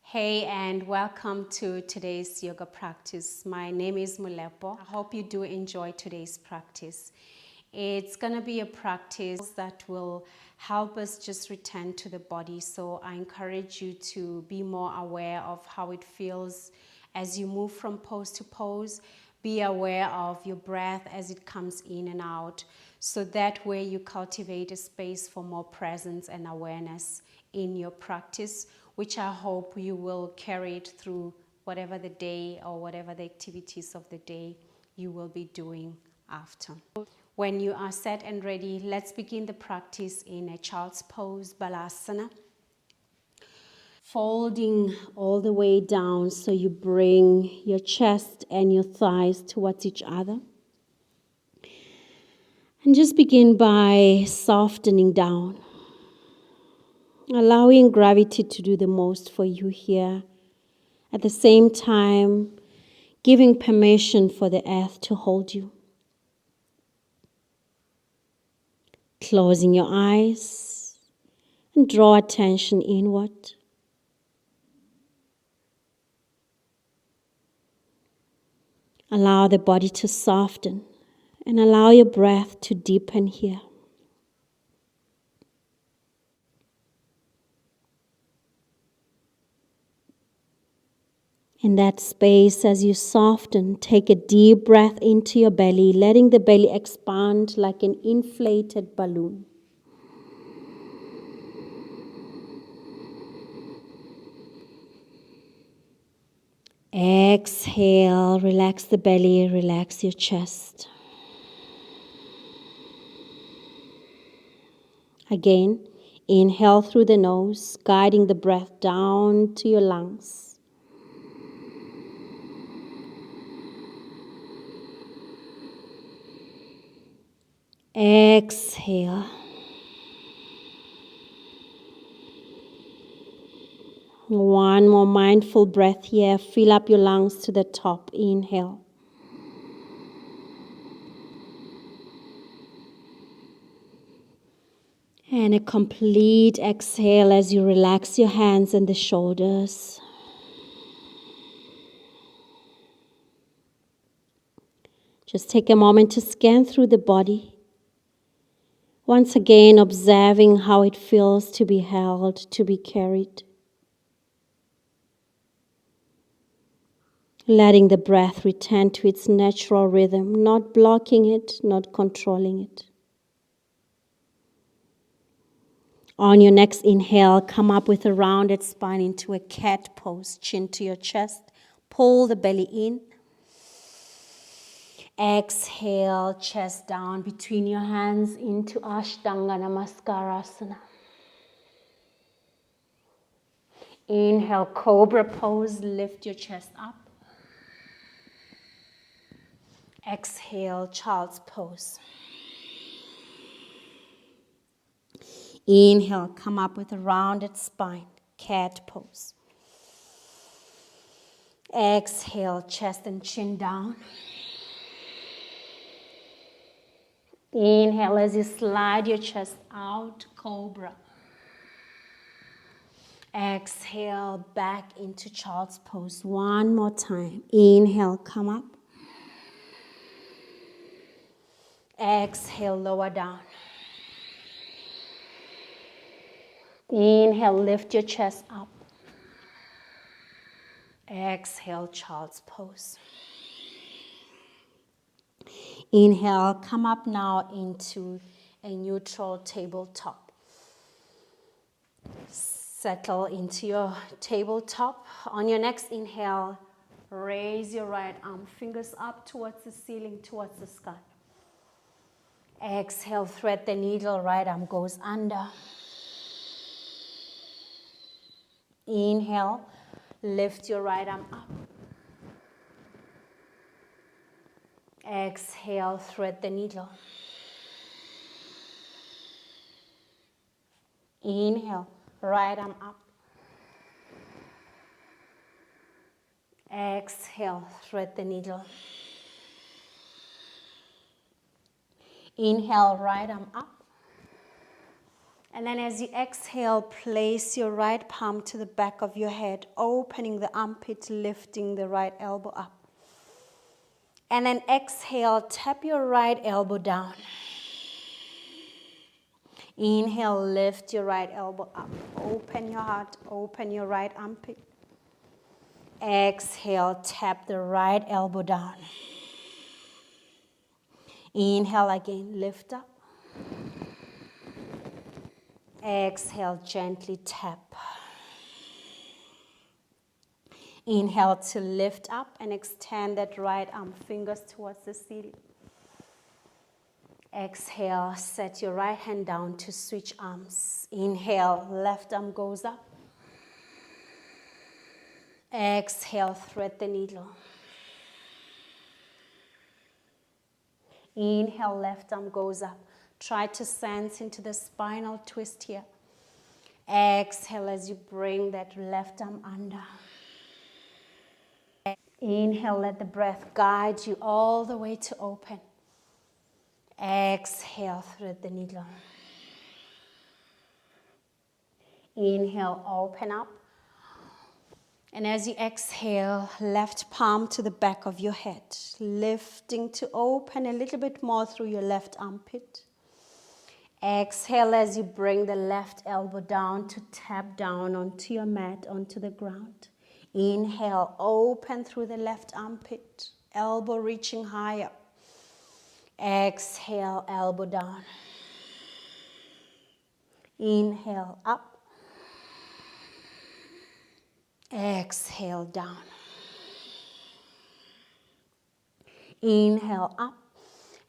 Hey, and welcome to today's yoga practice. My name is Mulepo. I hope you do enjoy today's practice. It's going to be a practice that will help us just return to the body. So I encourage you to be more aware of how it feels as you move from pose to pose. Be aware of your breath as it comes in and out. So that way you cultivate a space for more presence and awareness in your practice, which I hope you will carry it through whatever the day or whatever the activities of the day you will be doing after. When you are set and ready, let's begin the practice in a child's pose, Balasana. Folding all the way down so you bring your chest and your thighs towards each other. And just begin by softening down. Allowing gravity to do the most for you here. At the same time, giving permission for the earth to hold you. Closing your eyes and draw attention inward. Allow the body to soften and allow your breath to deepen here. In that space, as you soften, take a deep breath into your belly, letting the belly expand like an inflated balloon. Exhale, relax the belly, relax your chest. Again, inhale through the nose, guiding the breath down to your lungs. Exhale. One more mindful breath here. Fill up your lungs to the top. Inhale. And a complete exhale as you relax your hands and the shoulders. Just take a moment to scan through the body. Once again, observing how it feels to be held, to be carried. Letting the breath return to its natural rhythm, not blocking it, not controlling it. On your next inhale, come up with a rounded spine into a cat pose, chin to your chest. Pull the belly in. Exhale, chest down between your hands into Ashtanga Namaskara. Inhale, cobra pose, lift your chest up. Exhale, child's pose. Inhale, come up with a rounded spine, cat pose. Exhale, chest and chin down. Inhale as you slide your chest out, cobra. Exhale, back into child's pose. One more time. Inhale, come up. Exhale, lower down. Inhale, lift your chest up. Exhale, child's pose. Inhale, come up now into a neutral tabletop. Settle into your tabletop. On your next inhale, raise your right arm, fingers up towards the ceiling, towards the sky. Exhale, thread the needle, right arm goes under. Inhale, lift your right arm up. Exhale, thread the needle. Inhale, right arm up. Exhale, thread the needle. Inhale, right arm up. And then as you exhale, place your right palm to the back of your head, opening the armpit, lifting the right elbow up. And then exhale, tap your right elbow down. Inhale, lift your right elbow up. Open your heart, open your right armpit. Exhale, tap the right elbow down. Inhale again, lift up. Exhale, gently tap. Inhale to lift up and extend that right arm, fingers towards the ceiling. Exhale, set your right hand down to switch arms. Inhale, left arm goes up. Exhale, thread the needle. Inhale, left arm goes up. Try to sense into the spinal twist here. Exhale as you bring that left arm under. Inhale, let the breath guide you all the way to open. Exhale, thread the needle. Inhale, open up. And as you exhale, left palm to the back of your head, lifting to open a little bit more through your left armpit. Exhale as you bring the left elbow down to tap down onto your mat, onto the ground. Inhale, open through the left armpit, elbow reaching higher. Exhale, elbow down. Inhale, up. Exhale, down. Inhale, up.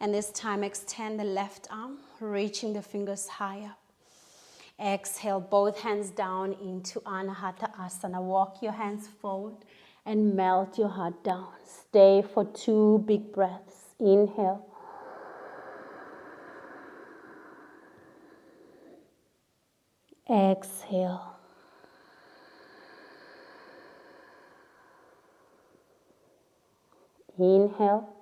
And this time extend the left arm, reaching the fingers higher. Exhale, both hands down into Anahata Asana. Walk your hands forward and melt your heart down. Stay for 2 big breaths. Inhale. Exhale. Inhale.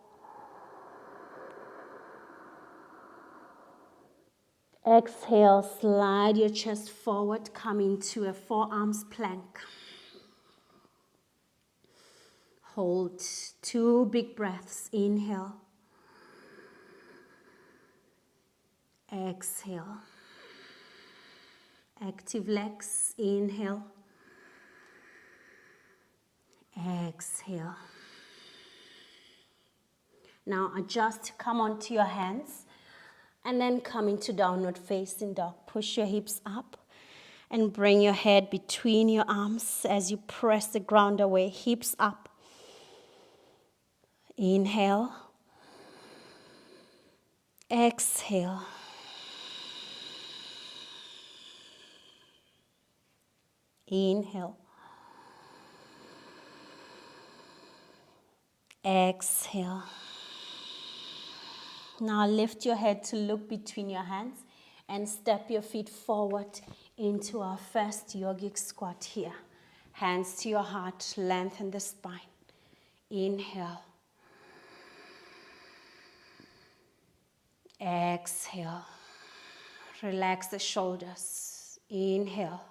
Exhale, slide your chest forward, come into a forearms plank. Hold 2 big breaths. Inhale. Exhale. Active legs. Inhale. Exhale. Now adjust, come onto your hands. And then come into downward facing dog. Push your hips up and bring your head between your arms as you press the ground away. Hips up. Inhale. Exhale. Inhale. Exhale. Now lift your head to look between your hands and step your feet forward into our first yogic squat here. Hands to your heart, lengthen the spine. Inhale. Exhale. Relax the shoulders. Inhale.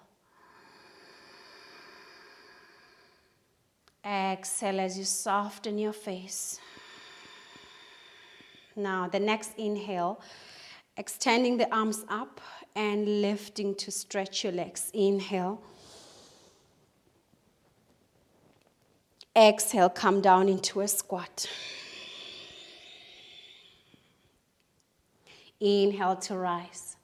Exhale as you soften your face. Now the next inhale, extending the arms up and lifting to stretch your legs. Inhale. Exhale, come down into a squat. Inhale to rise.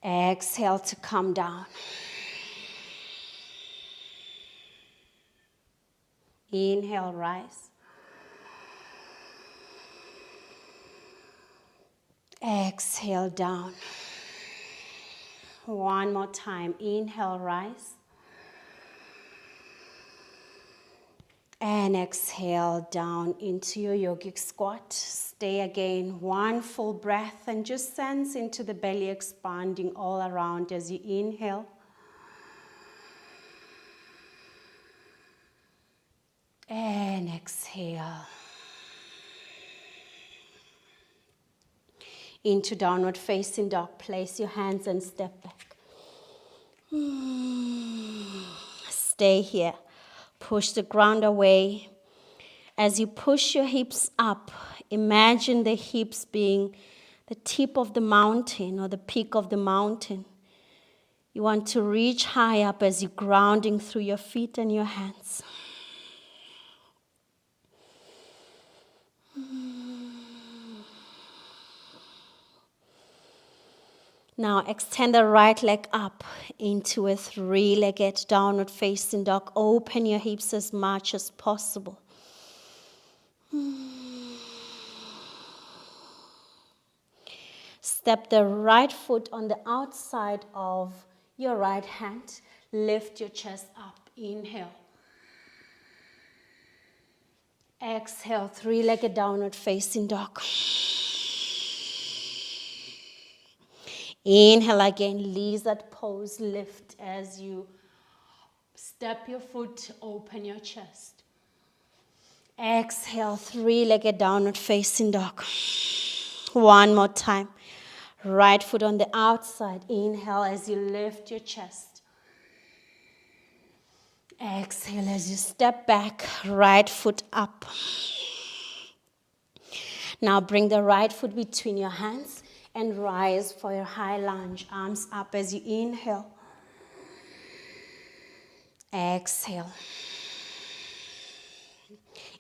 Exhale to come down. Inhale, rise. Exhale, down. One more time. Inhale, rise. And exhale down into your yogic squat. Stay again, 1 full breath and just sense into the belly expanding all around as you inhale. And exhale. into downward facing dog. Place your hands and step back. Stay here. Push the ground away. As you push your hips up, imagine the hips being the tip of the mountain or the peak of the mountain. You want to reach high up as you're grounding through your feet and your hands. Now extend the right leg up into a three-legged downward facing dog. Open your hips as much as possible. Step the right foot on the outside of your right hand. Lift your chest up. Inhale. Exhale, three-legged downward facing dog. Inhale again, lizard pose, lift as you step your foot, open your chest. Exhale, three-legged downward facing dog. One more time. Right foot on the outside. Inhale as you lift your chest. Exhale as you step back, right foot up. Now bring the right foot between your hands and rise for your high lunge. Arms up as you inhale. Exhale.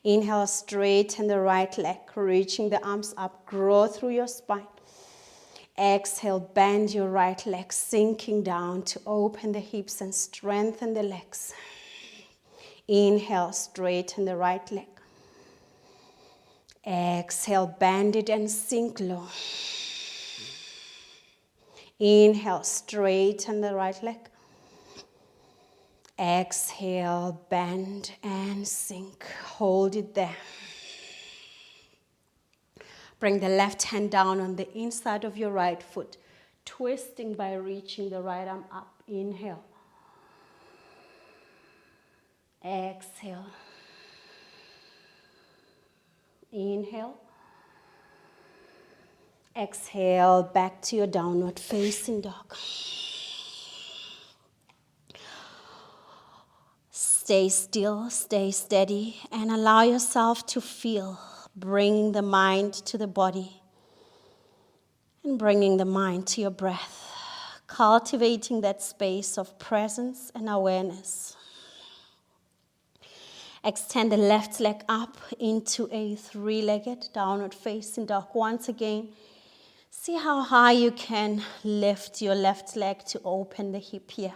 Inhale, straighten the right leg, reaching the arms up, grow through your spine. Exhale, bend your right leg, sinking down to open the hips and strengthen the legs. Inhale, straighten the right leg. Exhale, bend it and sink low. Inhale, straighten the right leg. Exhale, bend and sink. Hold it there. Bring the left hand down on the inside of your right foot, twisting by reaching the right arm up. Inhale. Exhale. Inhale. Exhale, back to your downward facing dog. Stay still, stay steady, and allow yourself to feel, bringing the mind to the body and bringing the mind to your breath, cultivating that space of presence and awareness. Extend the left leg up into a three-legged downward facing dog. Once again, see how high you can lift your left leg to open the hip here.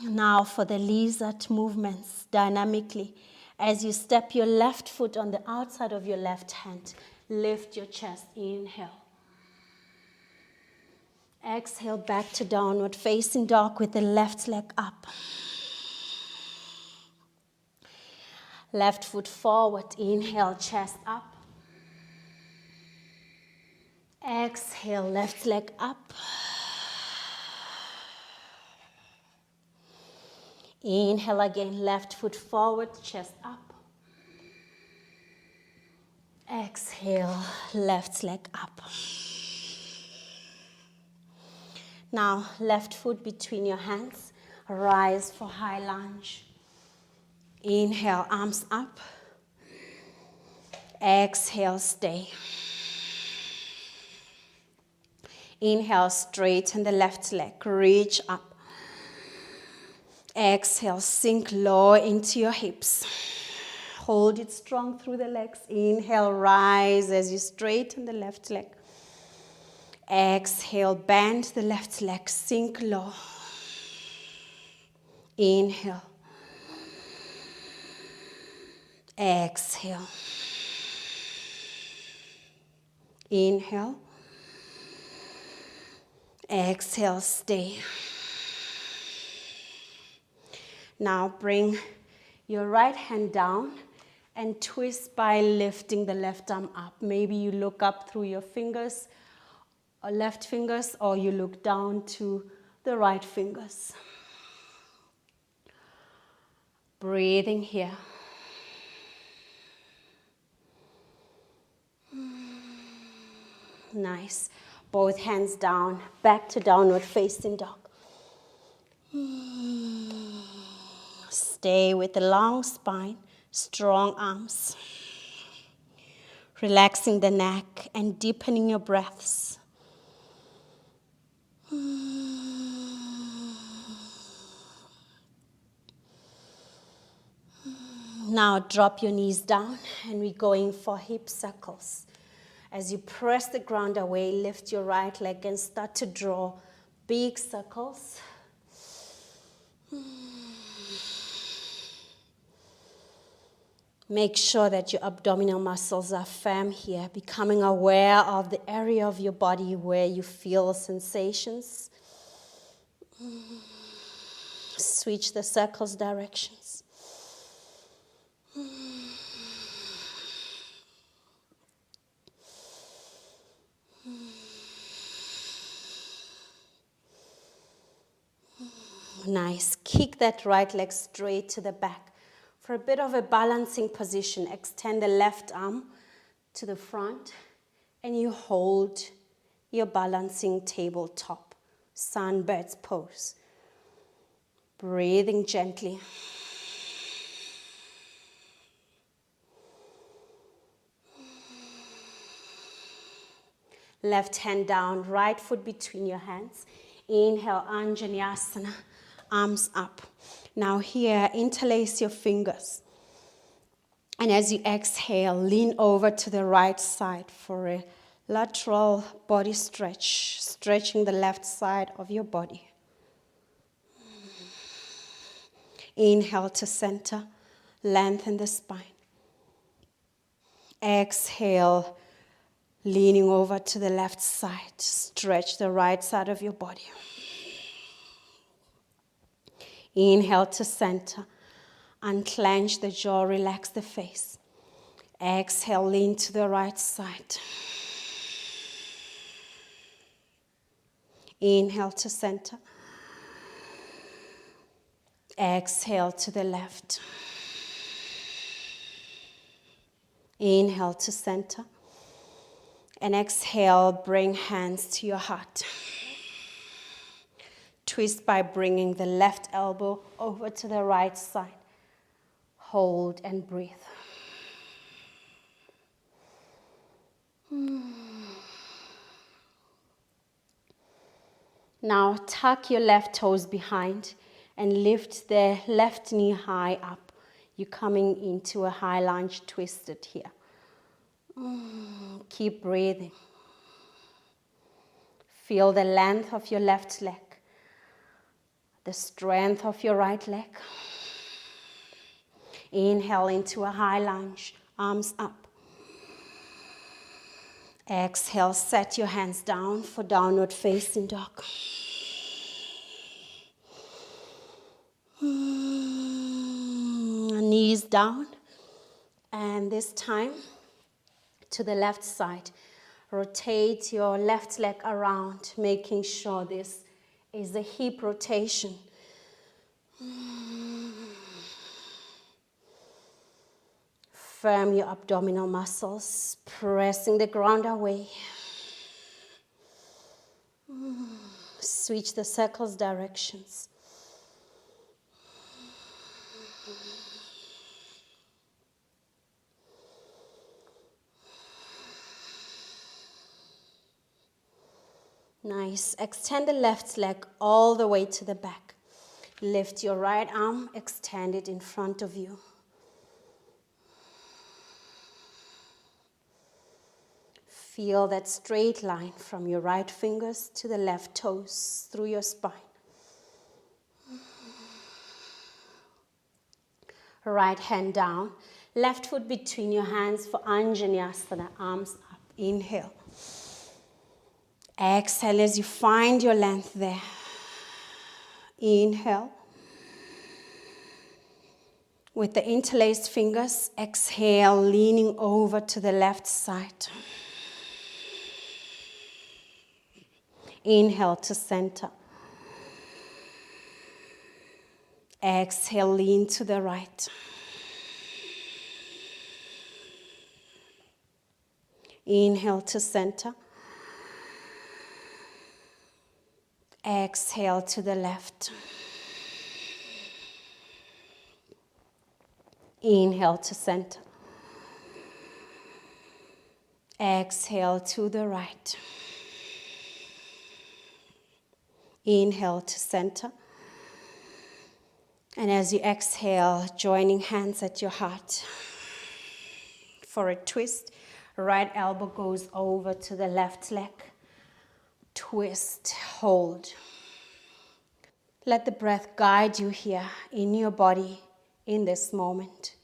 Now for the lizard movements dynamically. As you step your left foot on the outside of your left hand, lift your chest. Inhale. Exhale, back to downward facing dog with the left leg up. Left foot forward. Inhale, chest up. Exhale, left leg up. Inhale again, left foot forward, chest up. Exhale, left leg up. Now, left foot between your hands, rise for high lunge. Inhale, arms up. Exhale, stay. Inhale, straighten the left leg, reach up. Exhale, sink low into your hips. Hold it strong through the legs. Inhale, rise as you straighten the left leg. Exhale, bend the left leg, sink low. Inhale. Exhale. Inhale. Exhale, stay. Now bring your right hand down and twist by lifting the left arm up. Maybe you look up through your fingers, or left fingers, or you look down to the right fingers. Breathing here. Nice. Both hands down, back to downward facing dog. Stay with the long spine, strong arms. Relaxing the neck and deepening your breaths. Now drop your knees down and we're going for hip circles. As you press the ground away, lift your right leg and start to draw big circles. Make sure that your abdominal muscles are firm here, becoming aware of the area of your body where you feel sensations. Switch the circles directions. Nice. Kick that right leg straight to the back. For a bit of a balancing position, extend the left arm to the front and you hold your balancing tabletop, Sunbird's pose. Breathing gently. Left hand down, right foot between your hands. Inhale, Anjaneyasana, arms up. Now here, interlace your fingers. And as you exhale, lean over to the right side for a lateral body stretch, stretching the left side of your body. Inhale to center, lengthen the spine. Exhale, leaning over to the left side, stretch the right side of your body. Inhale to center, unclench the jaw, relax the face. Exhale, lean to the right side. Inhale to center. Exhale to the left. Inhale to center. And exhale, bring hands to your heart. Twist by bringing the left elbow over to the right side. Hold and breathe. Now tuck your left toes behind and lift the left knee high up. You're coming into a high lunge twisted here. Keep breathing. Feel the length of your left leg, the strength of your right leg. Inhale into a high lunge, arms up. Exhale, set your hands down for downward facing dog. Knees down, and this time to the left side. Rotate your left leg around, making sure this is a hip rotation. Firm your abdominal muscles, pressing the ground away. Switch the circles directions. Nice. Extend the left leg all the way to the back. Lift your right arm, extend it in front of you. Feel that straight line from your right fingers to the left toes through your spine. Right hand down, left foot between your hands for Anjaneyasana, arms up. Inhale. Exhale as you find your length there. Inhale. With the interlaced fingers, exhale, leaning over to the left side. Inhale to center. Exhale, lean to the right. Inhale to center. Exhale to the left. Inhale to center. Exhale to the right. Inhale to center. And as you exhale, joining hands at your heart for a twist. Right elbow goes over to the left leg. Twist, hold. Let the breath guide you here in your body in this moment.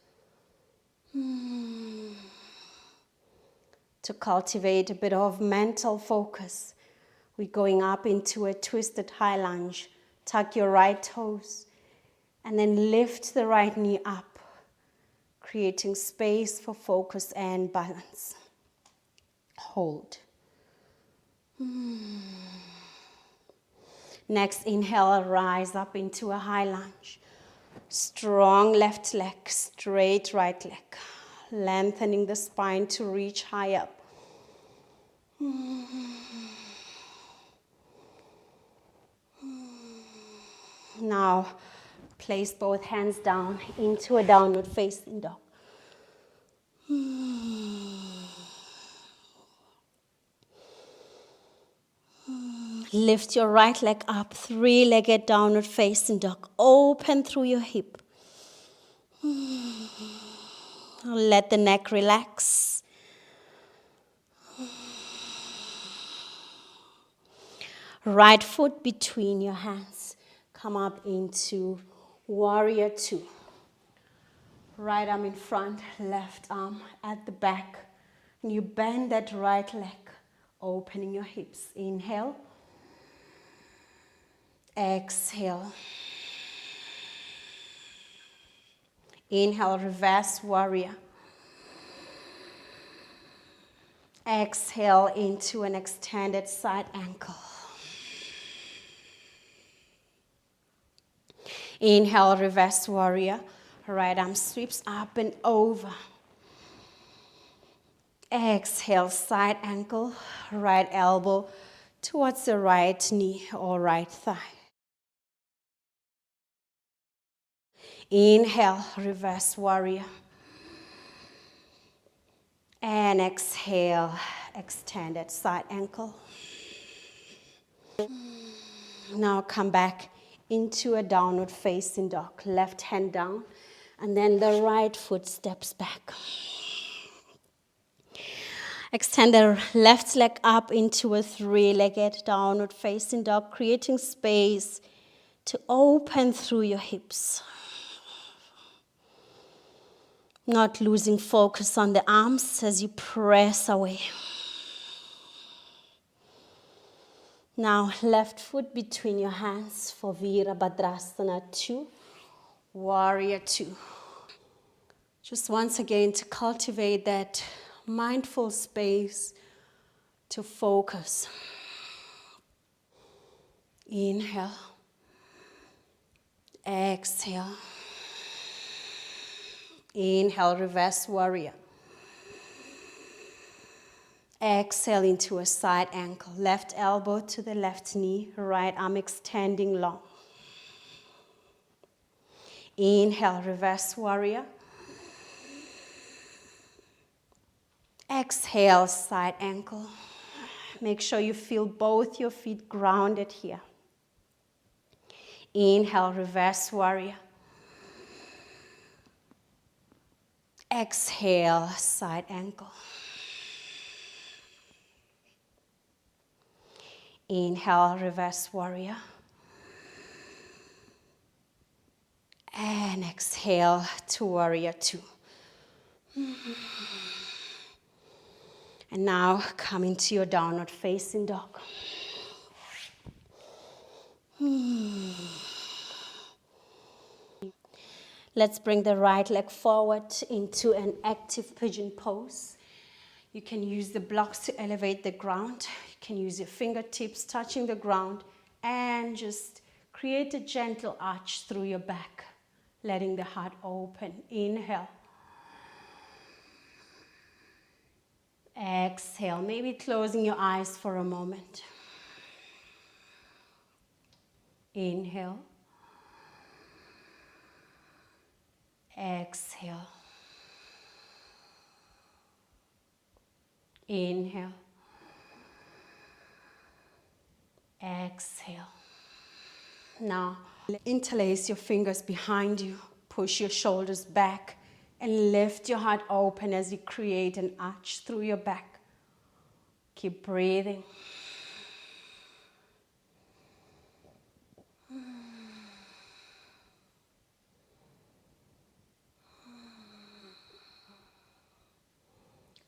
To cultivate a bit of mental focus, we're going up into a twisted high lunge. Tuck your right toes and then lift the right knee up, creating space for focus and balance. Hold. Next, inhale, rise up into a high lunge. Strong left leg, straight right leg. Lengthening the spine to reach high up. Now, place both hands down into a downward facing dog. Lift your right leg up, three-legged downward facing dog. Open through your hip. Let the neck relax. Right foot between your hands. Come up into warrior two. Right arm in front, left arm at the back. And you bend that right leg, opening your hips. Inhale. Exhale. Inhale, reverse warrior. Exhale into an extended side ankle. Inhale, reverse warrior. Right arm sweeps up and over. Exhale, side ankle, right elbow towards the right knee or right thigh. Inhale, reverse warrior. And exhale, extended side ankle. Now come back into a downward facing dog. Left hand down, and then the right foot steps back. Extend the left leg up into a three-legged downward facing dog, creating space to open through your hips. Not losing focus on the arms as you press away. Now, left foot between your hands for Virabhadrasana 2, Warrior 2. Just once again to cultivate that mindful space to focus. Inhale. Exhale. Inhale, reverse warrior. Exhale into a side ankle. Left elbow to the left knee. Right arm extending long. Inhale, reverse warrior. Exhale, side ankle. Make sure you feel both your feet grounded here. Inhale, reverse warrior. Exhale, side ankle. Inhale, reverse warrior. And exhale to warrior 2. And now come into your downward facing dog. Let's bring the right leg forward into an active pigeon pose. You can use the blocks to elevate the ground. You can use your fingertips touching the ground and just create a gentle arch through your back, letting the heart open. Inhale. Exhale, maybe closing your eyes for a moment. Inhale. Exhale. Inhale. Exhale. Now, interlace your fingers behind you. Push your shoulders back and lift your heart open as you create an arch through your back. Keep breathing.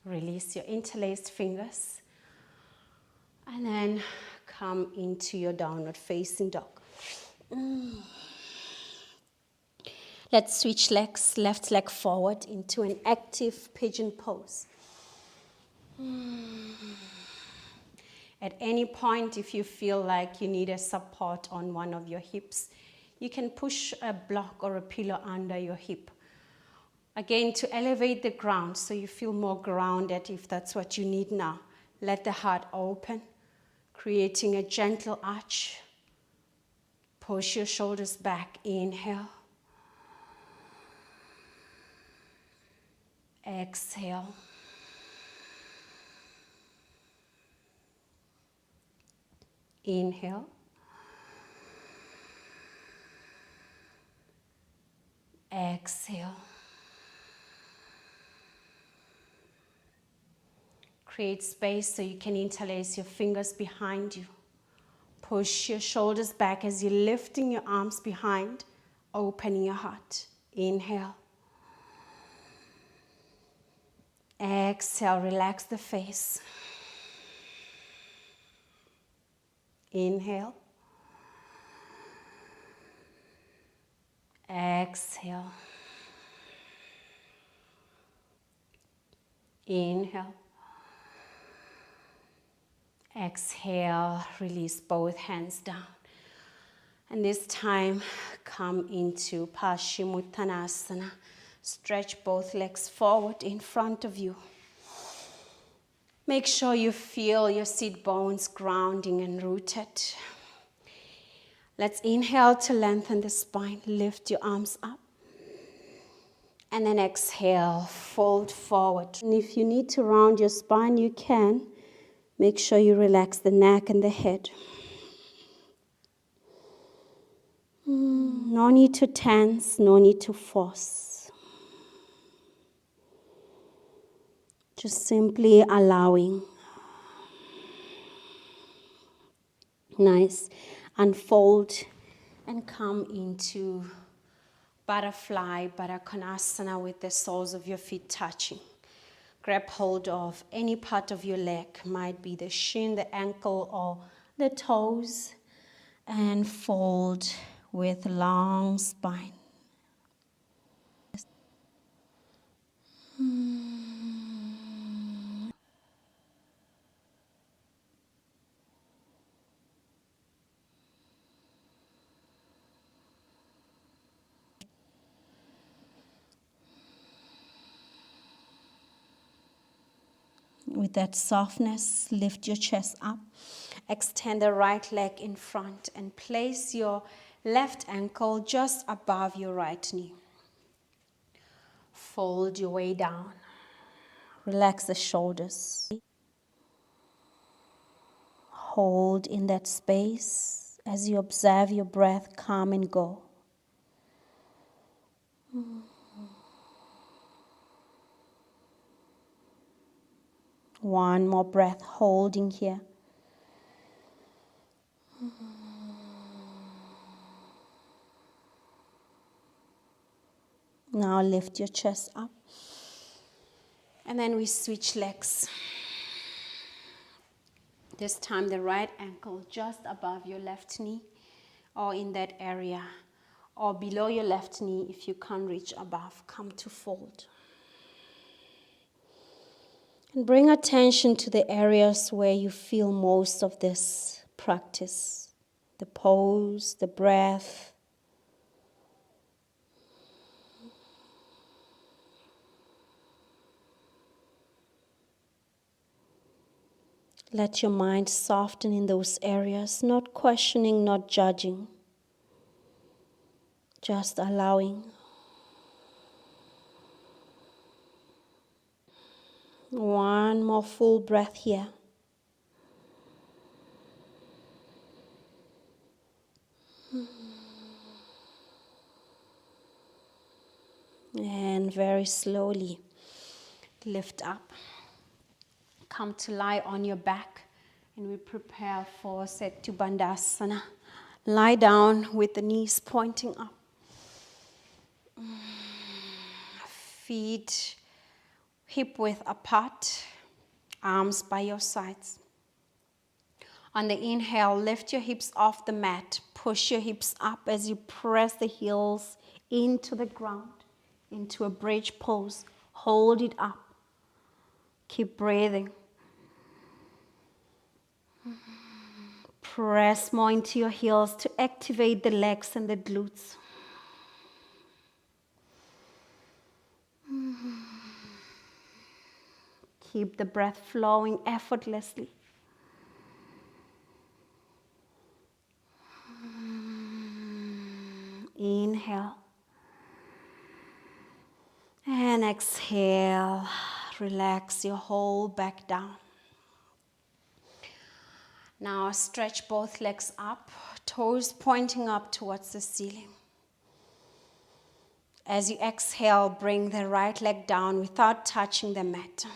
Release your interlaced fingers and then come into your downward facing dog. Let's switch legs, left leg forward into an active pigeon pose. At any point, if you feel like you need a support on one of your hips, you can push a block or a pillow under your hip. Again, to elevate the ground so you feel more grounded if that's what you need now. Let the heart open, creating a gentle arch. Push your shoulders back. Inhale. Exhale. Inhale. Exhale. Create space so you can interlace your fingers behind you. Push your shoulders back as you're lifting your arms behind, opening your heart. Inhale. Exhale, relax the face. Inhale. Exhale. Inhale. Exhale, release both hands down. And this time, come into Paschimottanasana. Stretch both legs forward in front of you. Make sure you feel your seat bones grounding and rooted. Let's inhale to lengthen the spine. Lift your arms up. And then exhale, fold forward. And if you need to round your spine, you can. Make sure you relax the neck and the head. No need to tense, no need to force. Just simply allowing. Nice. Unfold and come into butterfly, Baddha Konasana with the soles of your feet touching. Grab hold of any part of your leg, might be the shin, the ankle, or the toes, and fold with long spine. With that softness, lift your chest up. Extend the right leg in front and place your left ankle just above your right knee. Fold your way down. Relax the shoulders. Hold in that space as you observe your breath come and go. One more breath holding here. Now lift your chest up. And then we switch legs. This time the right ankle just above your left knee or in that area, or below your left knee if you can't reach above. Come to fold. And bring attention to the areas where you feel most of this practice. The pose, the breath. Let your mind soften in those areas, not questioning, not judging. Just allowing. One more full breath here. And very slowly lift up. Come to lie on your back, and we prepare for Setu Bandhasana. Lie down with the knees pointing up. Feet hip width apart, arms by your sides. On the inhale, lift your hips off the mat. Push your hips up as you press the heels into the ground, into a bridge pose. Hold it up. Keep breathing. Press more into your heels to activate the legs and the glutes. Keep the breath flowing effortlessly. Inhale. And exhale. Relax your whole back down. Now stretch both legs up, toes pointing up towards the ceiling. As you exhale, bring the right leg down without touching the mat.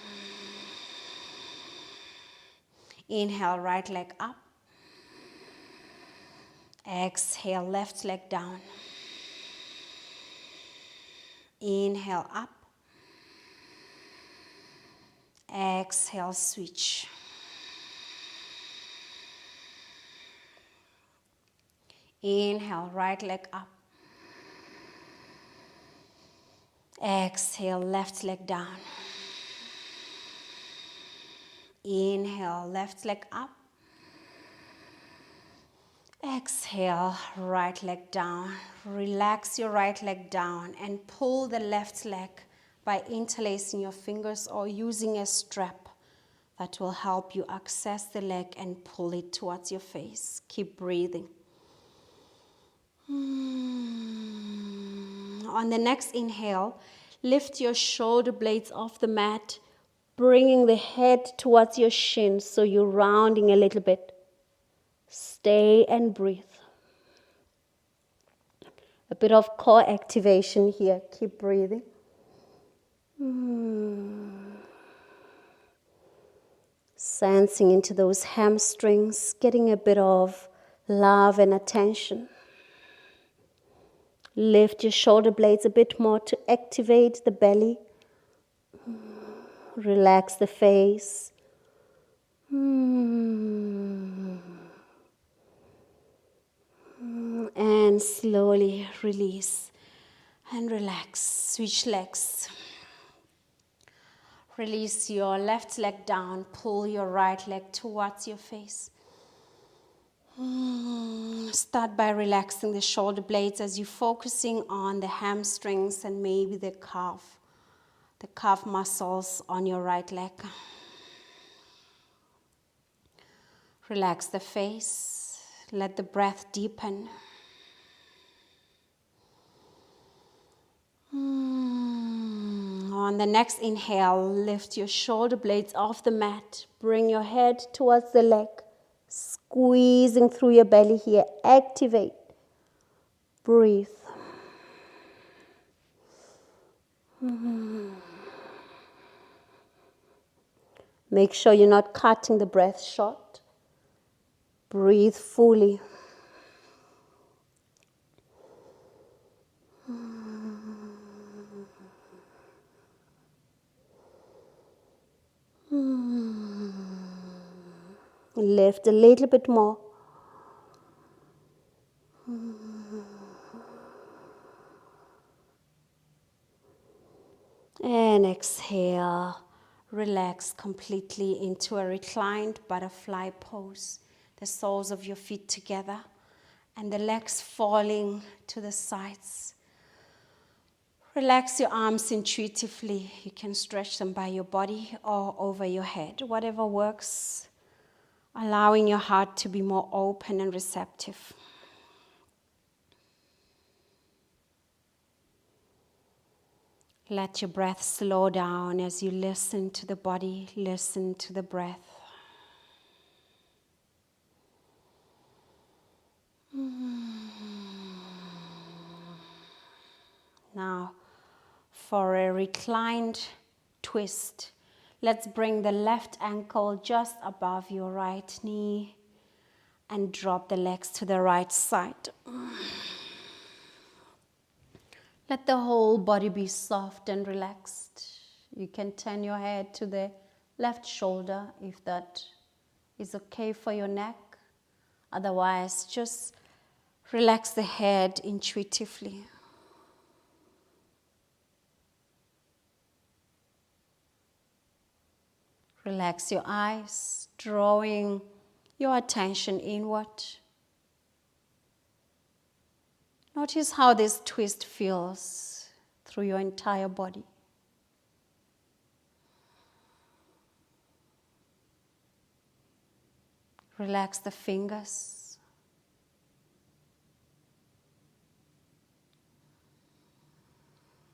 Inhale, right leg up. Exhale, left leg down. Inhale, up. Exhale, switch. Inhale, right leg up. Exhale, left leg down. Inhale, left leg up. Exhale, right leg down. Relax your right leg down and pull the left leg by interlacing your fingers or using a strap that will help you access the leg and pull it towards your face. Keep breathing. On the next inhale, lift your shoulder blades off the mat, bringing the head towards your shins so you're rounding a little bit. Stay and breathe. A bit of core activation here. Keep breathing. Sensing into those hamstrings, getting a bit of love and attention. Lift your shoulder blades a bit more to activate the belly. Relax the face. And slowly release and relax. Switch legs. Release your left leg down. Pull your right leg towards your face. Start by relaxing the shoulder blades as you're focusing on the hamstrings and maybe the calf muscles on your right leg. Relax the face. Let the breath deepen. On the next inhale, lift your shoulder blades off the mat. Bring your head towards the leg. Squeezing through your belly here. Activate. Breathe. Make sure you're not cutting the breath short. Breathe fully. Lift a little bit more. And exhale. Relax completely into a reclined butterfly pose. The soles of your feet together and the legs falling to the sides. Relax your arms intuitively. You can stretch them by your body or over your head, whatever works. Allowing your heart to be more open and receptive. Let your breath slow down as you listen to the body, listen to the breath. Now, for a reclined twist, let's bring the left ankle just above your right knee and drop the legs to the right side. Let the whole body be soft and relaxed. You can turn your head to the left shoulder if that is okay for your neck. Otherwise, just relax the head intuitively. Relax your eyes, drawing your attention inward. Notice how this twist feels through your entire body. Relax the fingers.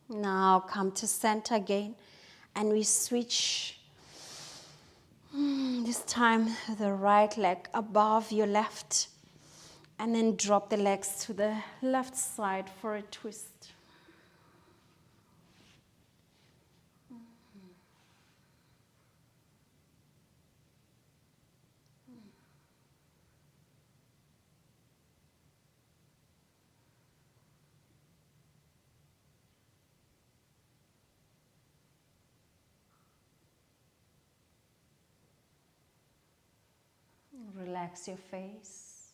Now come to center again, and we switch. This time the right leg above your left, and then drop the legs to the left side for a twist. Relax your face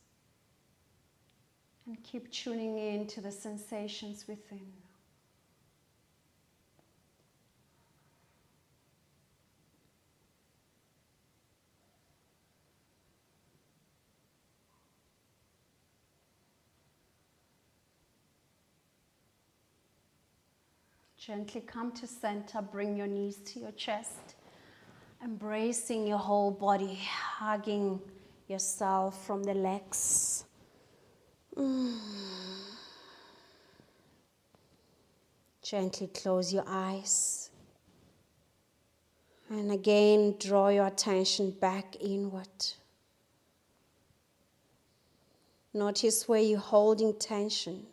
and keep tuning in to the sensations within. Gently come to center, bring your knees to your chest, embracing your whole body, hugging yourself from the legs. Gently close your eyes. And again, draw your attention back inward. Notice where you're holding tension,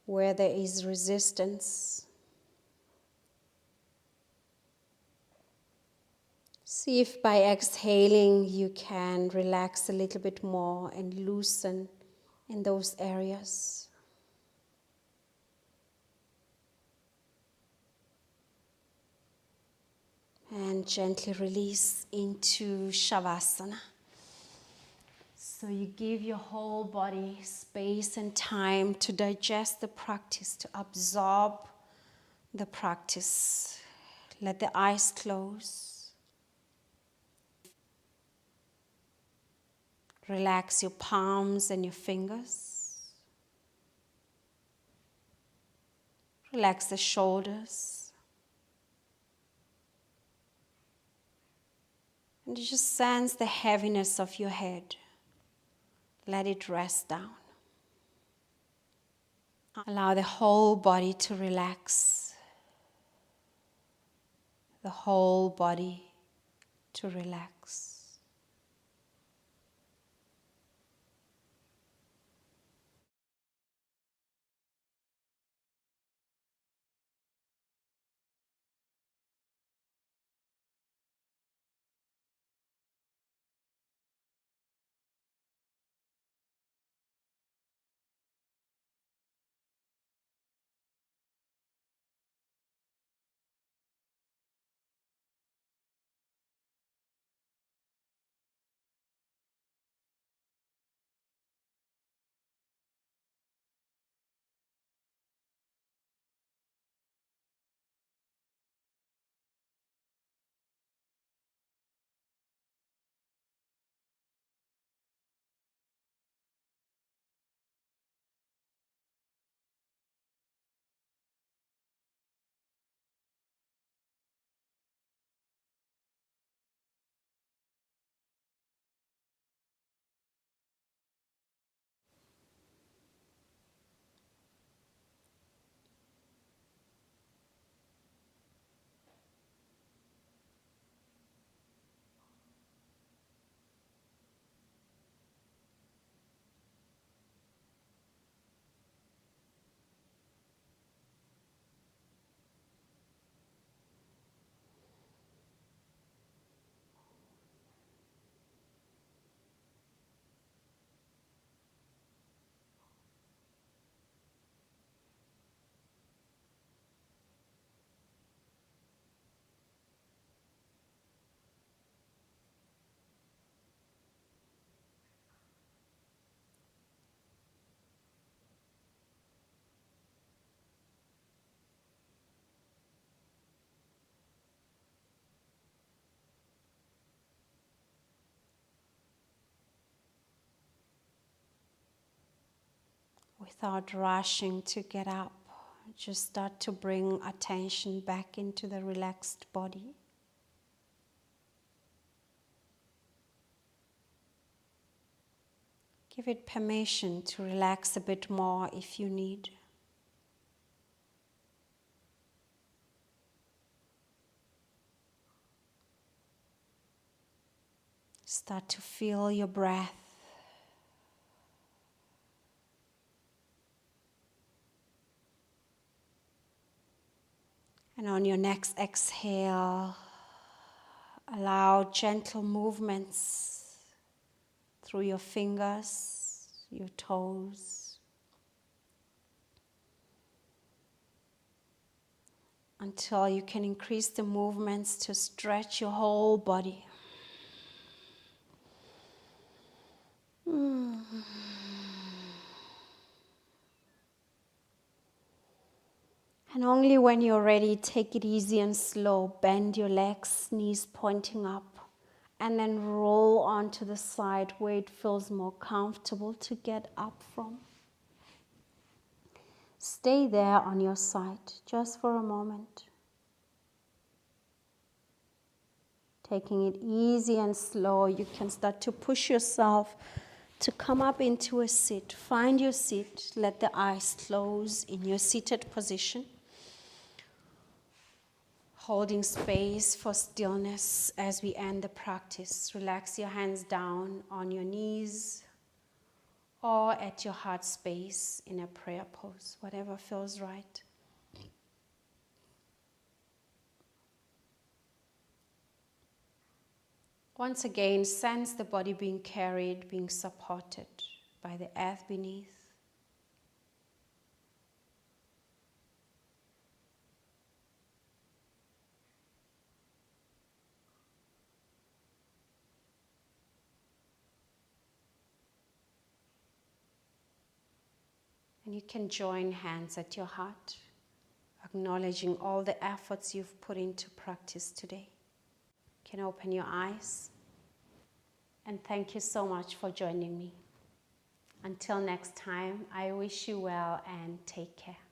where there is resistance. See if by exhaling you can relax a little bit more and loosen in those areas. And gently release into Shavasana. So you give your whole body space and time to digest the practice, to absorb the practice. Let the eyes close. Relax your palms and your fingers. Relax the shoulders. And you just sense the heaviness of your head. Let it rest down. Allow the whole body to relax. The whole body to relax. without rushing to get up. Just start to bring attention back into the relaxed body. Give it permission to relax a bit more if you need. Start to feel your breath. And on your next exhale, allow gentle movements through your fingers, your toes, until you can increase the movements to stretch your whole body. And only when you're ready, take it easy and slow. Bend your legs, knees pointing up, and then roll onto the side where it feels more comfortable to get up from. Stay there on your side just for a moment. Taking it easy and slow, you can start to push yourself to come up into a sit. Find your seat. Let the eyes close in your seated position. Holding space for stillness as we end the practice. Relax your hands down on your knees or at your heart space in a prayer pose, whatever feels right. Once again, sense the body being carried, being supported by the earth beneath. And you can join hands at your heart, acknowledging all the efforts you've put into practice today. You can open your eyes, and thank you so much for joining me. Until next time, I wish you well and take care.